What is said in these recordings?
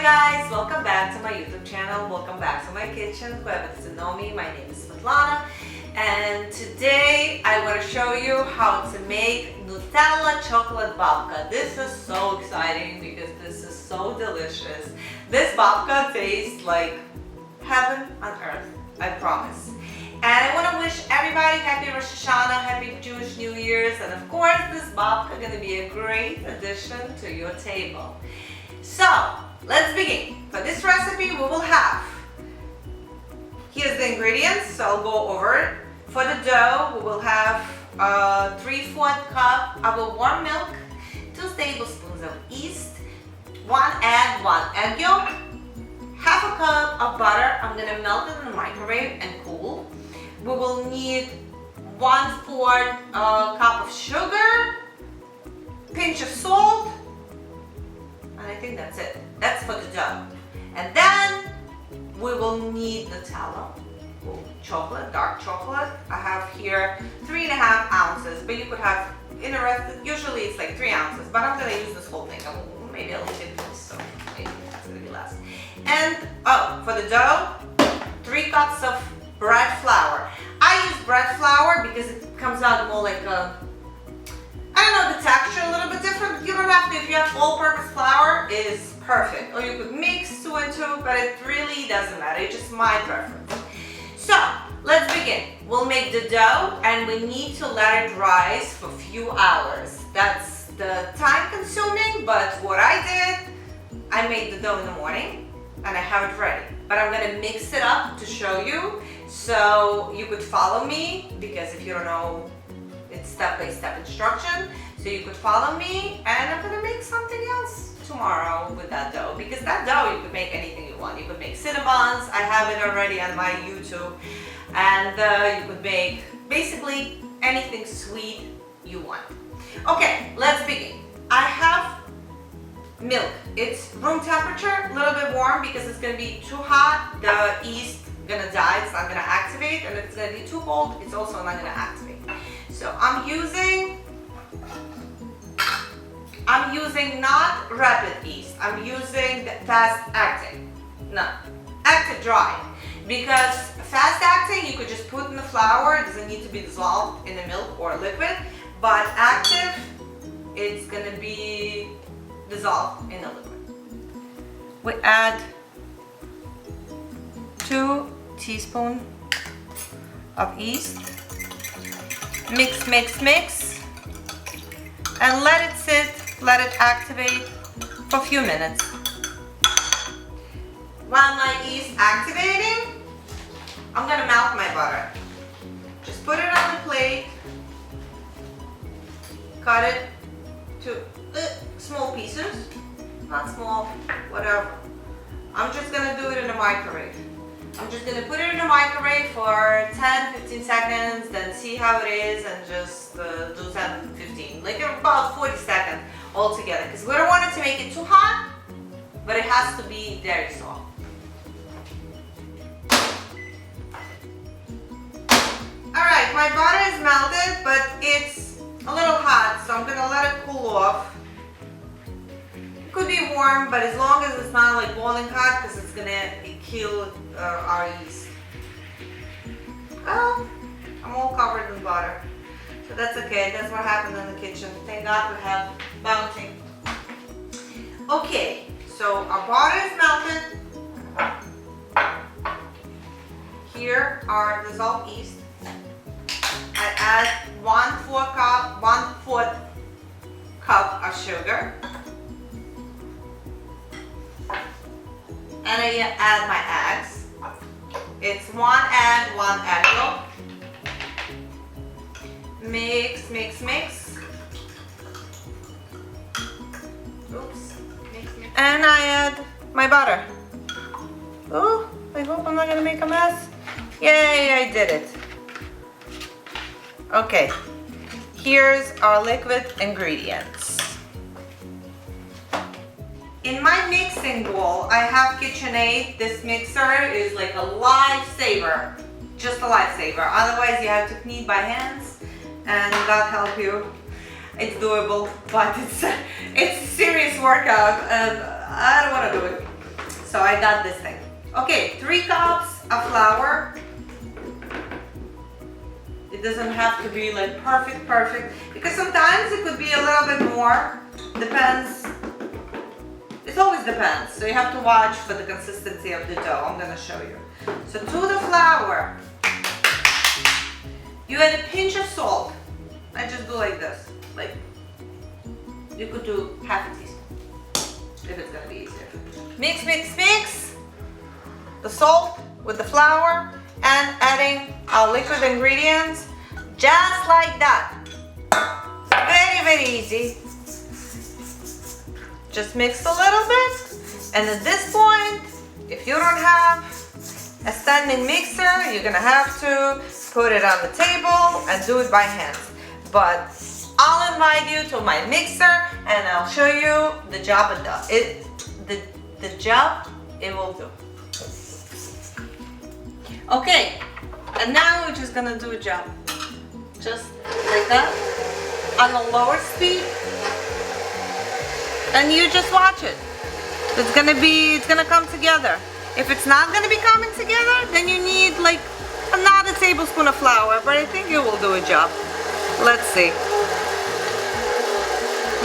guys, welcome back to my YouTube channel, welcome back to my kitchen. Whoever doesn't know me, my name is Svetlana, and today I want to show you how to make Nutella chocolate babka. This is so exciting because this is so delicious. This babka tastes like heaven on earth, I promise. And I want to wish everybody happy Rosh Hashanah, happy Jewish New Year's, and of course this babka is going to be a great addition to your table. So, let's begin. For this recipe we will have, here's the ingredients, so I'll go over it. For the dough we will have 3/4 cup of warm milk, 2 tablespoons of yeast, 1 egg yolk, half a cup of butter. I'm going to melt it in the microwave and cool. We will need 1/4 cup of sugar, pinch of salt, and I think that's it. That's for the dough. And then we will need Nutella, chocolate, dark chocolate. I have here 3.5 ounces, but you could have in the rest, usually it's like 3 ounces, but I'm gonna use this whole thing. Maybe a little bit of this, so maybe that's gonna be less. And for the dough, 3 cups of bread flour. I use bread flour because it comes out more like I don't know, the texture a little bit different. You don't have to, if you have all-purpose flour, is perfect. Or you could mix 2 and 2, but it really doesn't matter. It's just my preference. So, let's begin. We'll make the dough and we need to let it rise for a few hours. That's the time consuming, but what I did, I made the dough in the morning and I have it ready. But I'm gonna mix it up to show you so you could follow me, because if you don't know, it's step-by-step instruction, so you could follow me, and I'm gonna make something else tomorrow with that dough, because that dough you could make anything you want. You could make cinnamons, I have it already on my YouTube, and you could make basically anything sweet you want. Okay, let's begin. I have milk. It's room temperature, a little bit warm because it's gonna be too hot, the yeast gonna die, it's not gonna activate, and if it's gonna be too cold, it's also not gonna activate. So I'm using not rapid yeast, I'm using the fast acting, no, active dry, because fast acting you could just put in the flour, it doesn't need to be dissolved in the milk or liquid, but active, it's gonna be dissolved in the liquid. We add 2 teaspoons of yeast. Mix, mix, mix, and let it sit, let it activate for a few minutes. While my yeast activating, I'm gonna melt my butter. Just put it on the plate, cut it to small pieces, not small, whatever. I'm just gonna do it in the microwave. I'm just going to put it in the microwave for 10-15 seconds, then see how it is, and just do 10-15, like about 40 seconds altogether, because we don't want it to make it too hot, but it has to be very soft. Alright, my butter is melted, but it's a little hot, so I'm going to let it cool off. It could be warm, but as long as it's not like boiling hot, because it's going to kill our yeast. Well, I'm all covered in butter, so that's okay. That's what happened in the kitchen. Thank God we have bounty. Okay, so our butter is melted. Here are dissolved yeast. I add 1/4 cup of sugar. And I add my eggs. It's 1 egg, 1 egg yolk. Mix, mix, mix. Oops. Mix, mix. And I add my butter. Oh, I hope I'm not gonna make a mess. Yay, I did it. Okay, here's our liquid ingredients. In my mixing bowl, I have KitchenAid. This mixer is like a lifesaver, just a lifesaver. Otherwise, you have to knead by hands, and God help you. It's doable, but it's a serious workout, and I don't want to do it. So I got this thing. Okay, 3 cups of flour. It doesn't have to be like perfect, because sometimes it could be a little bit more. Depends. It always depends. So you have to watch for the consistency of the dough. I'm gonna show you. So to the flour, you add a pinch of salt. I just do like this. Like, you could do half a teaspoon if it's gonna be easier. Mix, mix, mix the salt with the flour and adding our liquid ingredients just like that. Very, very easy. Just mix a little bit, and at this point, if you don't have a standing mixer, you're gonna have to put it on the table and do it by hand. But I'll invite you to my mixer and I'll show you the job it does. The job it will do. Okay, and now we're just gonna do a job. Just like that, on a lower speed. And you just watch it. It's gonna come together. If it's not gonna be coming together, then you need like another tablespoon of flour, but I think it will do a job. Let's see.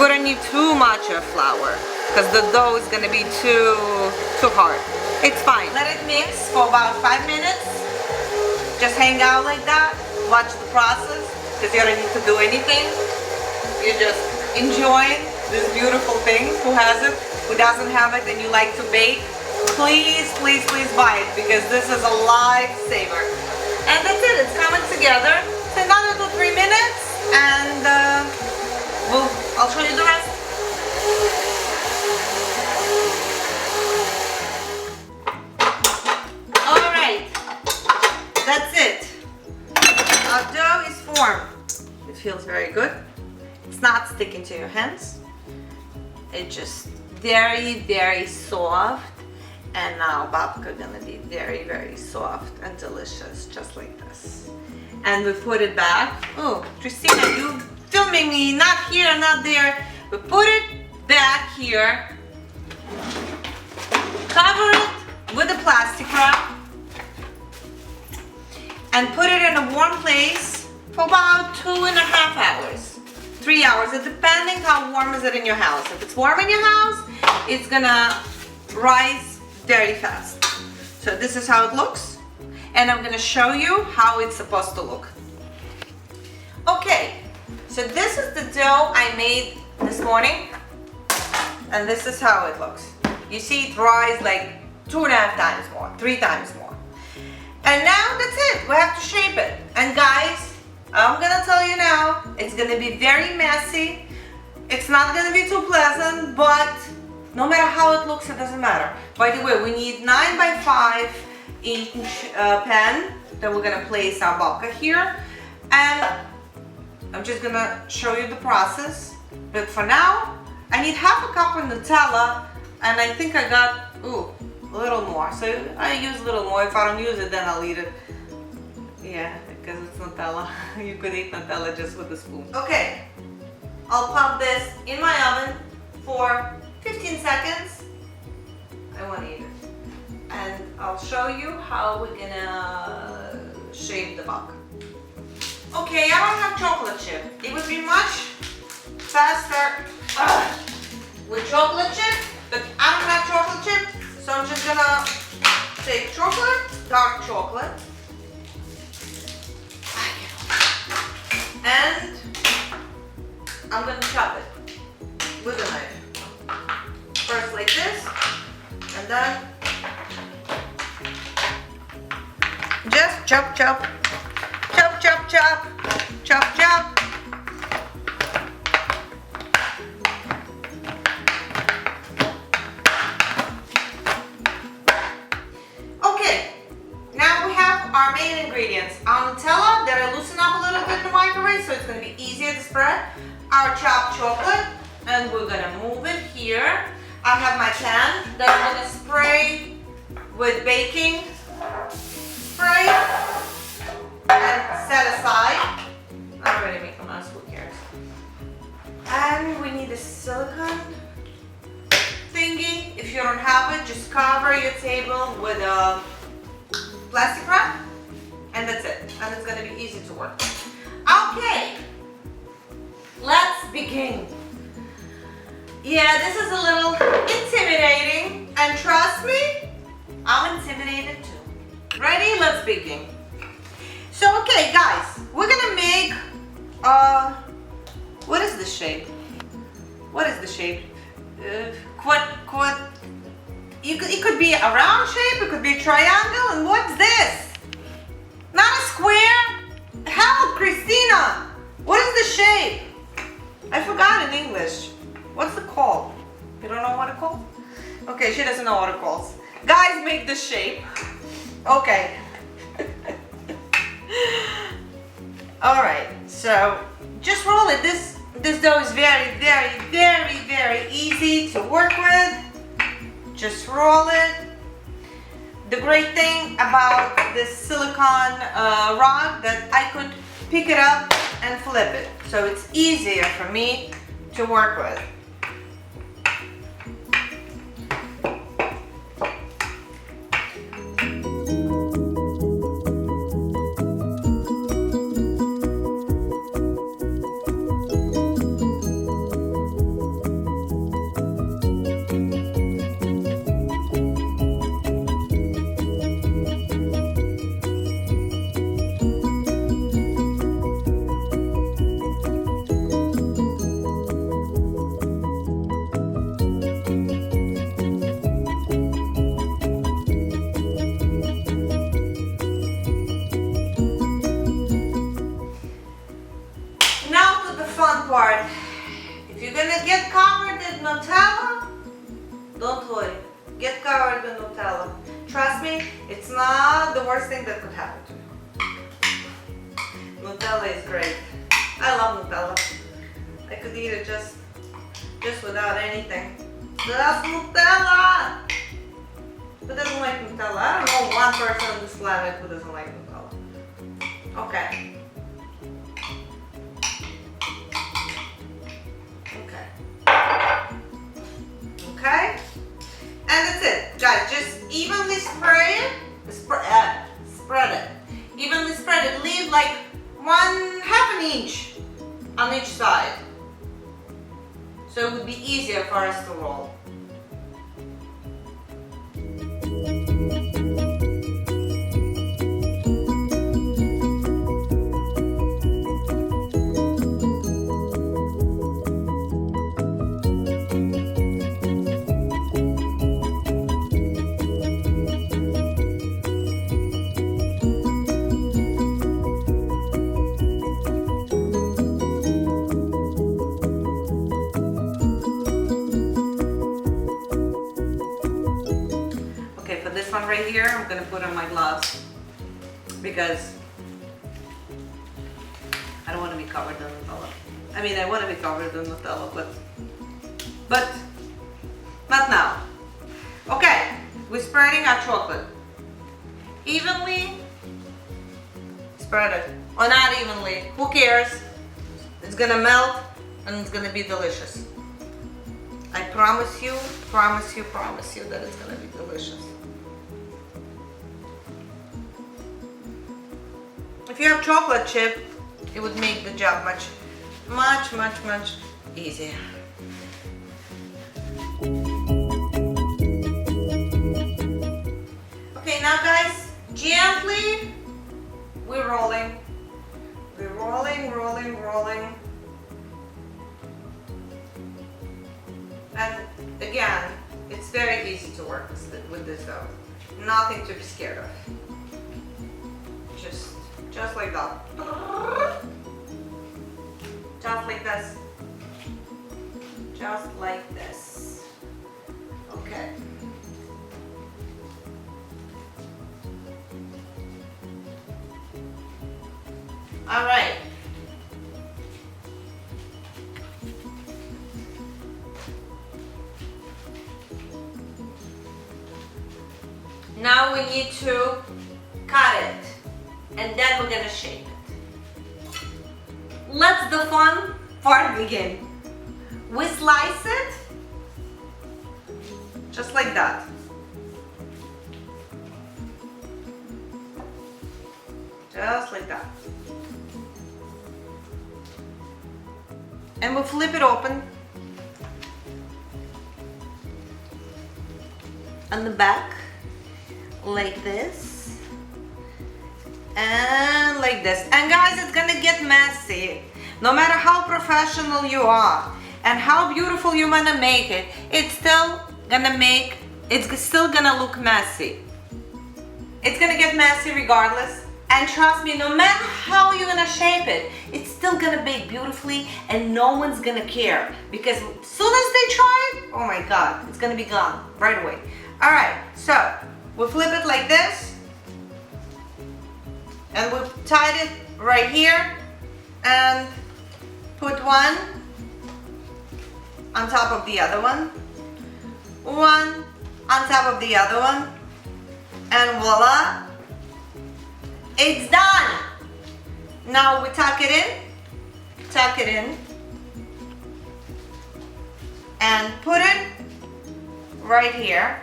We don't need too much of flour because the dough is gonna be too hard. It's fine. Let it mix for about 5 minutes. Just hang out like that. Watch the process because you don't need to do anything. You're just enjoying this beautiful thing. Who has it? Who doesn't have it and you like to bake? Please, please, please buy it because this is a lifesaver. And that's it. It's coming together. So another 2-3 minutes and I'll show you the rest. All right. That's it. Our dough is formed. It feels very good. It's not sticking to your hands. It's just very, very soft. And now babka gonna be very, very soft and delicious, just like this. And we put it back. Oh, Christina, you filming me, not here, not there. We put it back here. Cover it with a plastic wrap. And put it in a warm place for about 2.5 hours. 3 hours, it depending how warm is it in your house. If it's warm in your house, it's gonna rise very fast. So this is how it looks. And I'm gonna show you how it's supposed to look. Okay, so this is the dough I made this morning. And this is how it looks. You see it rise like 2.5 times more, 3 times more. And now that's it, we have to shape it. And guys, I'm gonna tell you now, it's gonna be very messy. It's not gonna be too pleasant, but no matter how it looks, it doesn't matter. By the way, we need 9 by 5 inch pan that we're gonna place our babka here. And I'm just gonna show you the process. But for now, I need half a cup of Nutella, and I think I got, a little more. So I use a little more. If I don't use it, then I'll eat it. Yeah, because it's Nutella. You could eat Nutella just with a spoon. Okay, I'll pop this in my oven for 15 seconds. I want to eat it. And I'll show you how we're gonna shape the babka. Okay, I don't have chocolate chip. It would be much faster with chocolate chip, but I don't have chocolate chip, so I'm just gonna take chocolate, dark chocolate, and I'm gonna chop it with a knife. First like this, and then just chop, chop, chop, chop, chop, chop, chop. Okay, now we have our main ingredients. Our Nutella that I loosen up a little bit in the microwave so it's going to be easier to spread. Our chopped chocolate, and we're going to move it here. I have my pan that I'm going to spray with baking spray and set aside. I already make a mess, who cares? And we need a silicone thingy. If if you don't have it, just cover your table with a plastic wrap, and that's it. And it's gonna be easy to work. Okay, let's begin. Yeah, this is a little intimidating, and trust me, I'm intimidated too. Ready? Let's begin. So, okay, guys, we're gonna make, what is the shape? What is the shape? It could be a round shape, it could be a triangle, and what's this? Not a square? Help, Christina! What is the shape? I forgot in English. What's it called? You don't know what it called? Okay, she doesn't know what it calls. Guys, make the shape. Okay. Alright, so just roll it. This dough is very, very, very, very easy to work with. Just roll it. The great thing about this silicone rod that I could pick it up and flip it. So it's easier for me to work with. Part. If you're gonna get covered in Nutella, don't worry, get covered in Nutella. Trust me, it's not the worst thing that could happen to you. Nutella is great. I love Nutella. I could eat it just without anything. That's Nutella! Who doesn't like Nutella? I don't know one person on this planet who doesn't like Nutella. Okay. Okay, and that's it, guys. Just evenly spread it, spread it. Evenly spread it. Leave like half an inch on each side, so it would be easier for us to roll. Right here, I'm gonna put on my gloves because I don't want to be covered in Nutella. I mean, I want to be covered in Nutella, but not now. Okay, we're spreading our chocolate evenly. Spread it, or not evenly. Who cares? It's gonna melt and it's gonna be delicious. I promise you that it's gonna be delicious. If you have chocolate chip, it would make the job much easier. Okay, now guys, gently, we're rolling. We're rolling. And again, it's very easy to work with this dough. Nothing to be scared of. Just like that. Just like this. Just like this. Okay. All right. Now we need to cut it, and then we're gonna shape it. Let's the fun part begin. We slice it just like that. Just like that. And we'll flip it open on the back like this and like this. And guys, it's gonna get messy. No matter how professional you are and how beautiful you wanna make it, it's still gonna look messy. It's gonna get messy regardless. And trust me, no matter how you're gonna shape it, it's still gonna bake beautifully and no one's gonna care. Because as soon as they try it, oh my God, it's gonna be gone right away. All right, so we'll flip it like this. And we'll tie it right here and put one on top of the other one. One on top of the other one. And voila. It's done. Now we tuck it in, and put it right here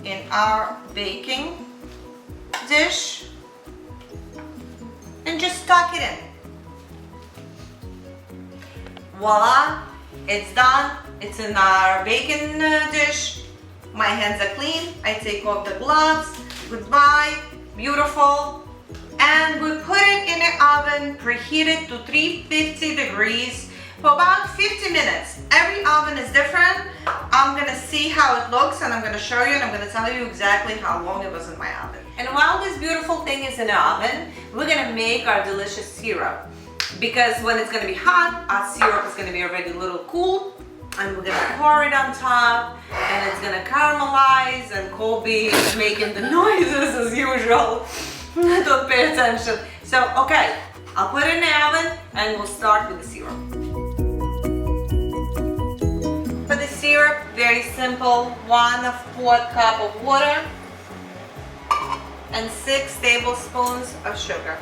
in our baking dish, and just tuck it in. Voila, it's done. It's in our baking dish. My hands are clean. I take off the gloves. Goodbye. Beautiful. And we put it in the oven, preheated to 350 degrees for about 50 minutes. Every oven is different. I'm gonna see how it looks and I'm gonna show you and I'm gonna tell you exactly how long it was in my oven. And while this beautiful thing is in the oven, we're gonna make our delicious syrup. Because when it's gonna be hot, our syrup is gonna be already a little cool. And we're gonna pour it on top and it's gonna caramelize, and Colby is making the noises as usual. Don't pay attention. So, okay, I'll put it in the oven and we'll start with the syrup. For the syrup, very simple, 1/4 cup of water and 6 tablespoons of sugar.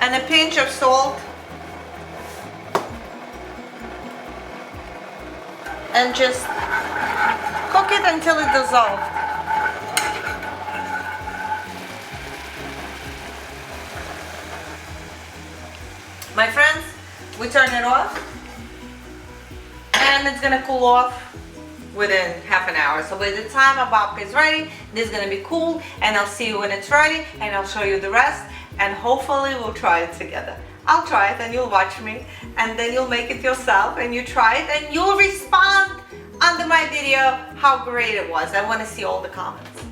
And a pinch of salt. And just cook it until it dissolves. My friends, we turn it off and it's gonna cool off within half an hour. So by the time our babka is ready, this is gonna be cool, and I'll see you when it's ready and I'll show you the rest, and hopefully we'll try it together. I'll try it and you'll watch me, and then you'll make it yourself and you try it and you'll respond under my video how great it was. I want to see all the comments.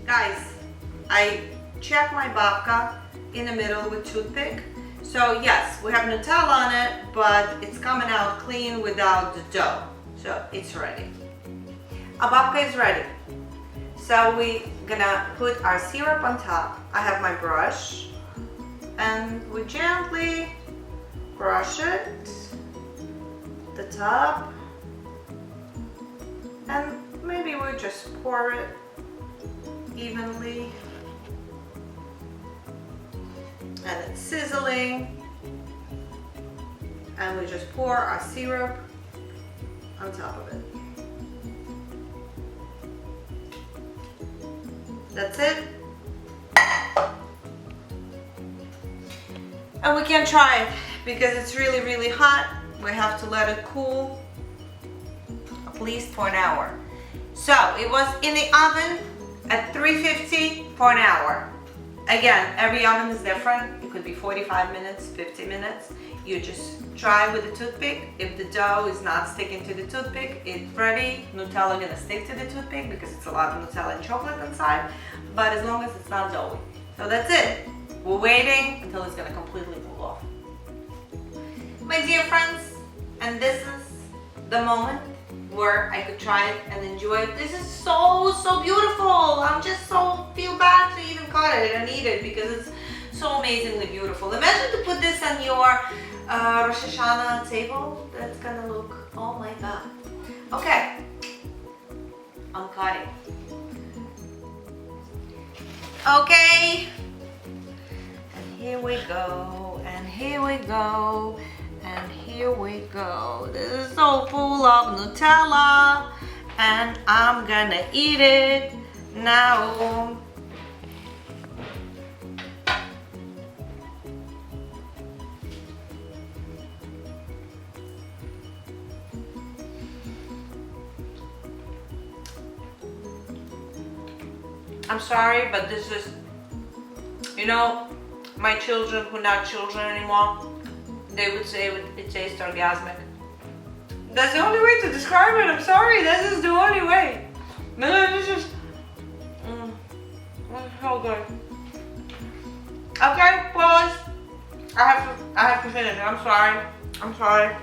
Guys, I checked my babka in the middle with toothpick. So yes, we have Nutella on it, but it's coming out clean without the dough. So it's ready. Our babka is ready. So we're gonna put our syrup on top. I have my brush and we gently brush it, the top, and maybe we just pour it evenly. And it's sizzling, and we just pour our syrup on top of it. That's it. And we can try it because it's really, really hot. We have to let it cool at least for an hour. So it was in the oven at 350 for an hour. Again, every oven is different. It could be 45 minutes, 50 minutes. You just try with the toothpick. If the dough is not sticking to the toothpick, it's ready. Nutella gonna stick to the toothpick because it's a lot of Nutella and chocolate inside, but as long as it's not doughy. So that's it. We're waiting until it's gonna completely cool off. My dear friends, and this is the moment where I could try it and enjoy it. This is so, so beautiful. I'm just so feel bad to even cut it and eat it because it's so amazingly beautiful. Imagine to put this on your Rosh Hashanah table. That's gonna look, oh my God. Okay, got it. Okay. And here we go, and here we go, and here we go. This is so full of Nutella, and I'm gonna eat it now. I'm sorry, but this is, you know, my children who are not children anymore, they would say it tastes orgasmic. That's the only way to describe it. I'm sorry, this is the only way. No, this is so good. Okay, pause. I have to finish it. I'm sorry. I'm sorry.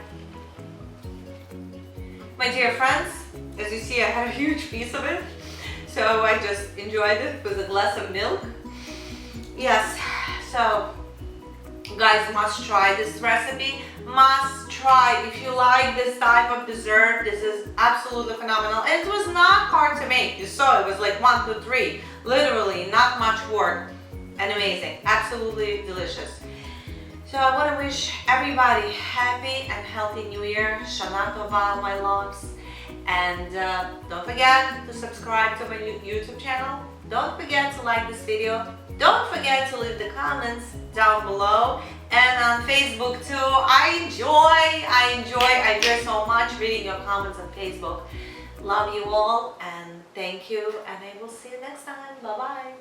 My dear friends, as you see, I had a huge piece of it. So I just enjoyed it with a glass of milk. Yes, so guys, must try this recipe. Must try. If you like this type of dessert, this is absolutely phenomenal. And it was not hard to make. You saw it was like 1, 2, 3. Literally, not much work. And amazing. Absolutely delicious. So I want to wish everybody happy and healthy New Year. Shana Tova, my loves. And don't forget to subscribe to my YouTube channel. Don't forget to like this video. Don't forget to leave the comments down below. And on Facebook too. I enjoy so much reading your comments on Facebook. Love you all and thank you. And I will see you next time. Bye-bye.